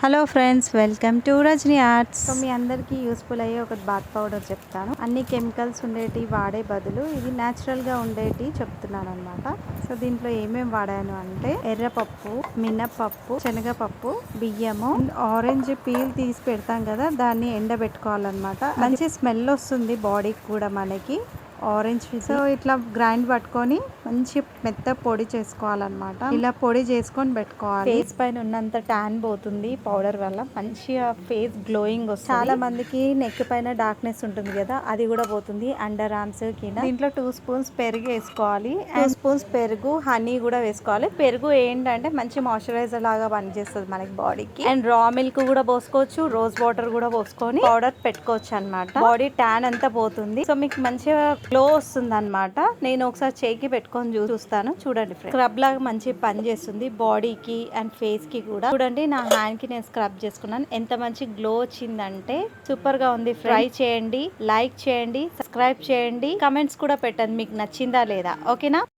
Hello friends, welcome to Rajani arts. So మీ అందరికీ useful అయ్యే ఒక బాత్ పౌడర్ చెప్తాను. అన్ని కెమికల్స్ ఉండేటి వాడే బదులు ఇది న్యాచురల్గా ఉండేటి చెప్తున్నాను అనమాట. సో దీంట్లో ఏమేమి వాడాను అంటే ఎర్రపప్పు, మినప్పప్పు, శనగపప్పు, బియ్యము, ఆరెంజ్ పీల్ తీసి పెడతాం కదా, దాన్ని ఎండబెట్టుకోవాలన్నమాట. మంచి స్మెల్ వస్తుంది బాడీకి కూడా మనకి. ఆరెంజ్ సో ఇట్లా గ్రైండ్ పట్టుకొని మంచి మెత్త పొడి చేసుకోవాలన్నమాట. ఇలా పొడి చేసుకొని పెట్టుకోవాలి. ఫేస్ పైన ఉన్నంత ట్యాన్ పోతుంది పౌడర్ వల్ల. మంచిగా ఫేస్ గ్లోయింగ్ వస్తుంది. చాలా మందికి నెక్ పైన డార్క్నెస్ ఉంటుంది కదా, అది కూడా పోతుంది. అండర్ ఆర్మ్స్ కింద. దీంట్లో 2 స్పూన్స్ పెరుగు వేసుకోవాలి. 2 స్పూన్స్ పెరుగు, హనీ కూడా వేసుకోవాలి. పెరుగు ఏంటంటే మంచి మాయిశ్చరైజర్ లాగా పనిచేస్తుంది మనకి బాడీకి. అండ్ రా మిల్క్ కూడా పోసుకోవచ్చు, రోజ్ వాటర్ కూడా పోసుకొని పౌడర్ పెట్టుకోవచ్చు అనమాట. బాడీ ట్యాన్ అంతా పోతుంది. సో మీకు మంచిగా గ్లో వస్తుంది అనమాట. నేను ఒకసారి చేయికి పెట్టుకొని చూస్తాను, చూడండి ఫ్రెండ్స్. స్క్రబ్ లాగా మంచి పని చేస్తుంది బాడీకి అండ్ ఫేస్ కి కూడా. చూడండి నా హ్యాండ్ కి నేను స్క్రబ్ చేసుకున్నాను, ఎంత మంచి గ్లో వచ్చిందంటే సూపర్ గా ఉంది. ట్రై చేయండి, లైక్ చేయండి, సబ్స్క్రైబ్ చేయండి, కమెంట్స్ కూడా పెట్టండి మీకు నచ్చిందా లేదా. ఓకేనా?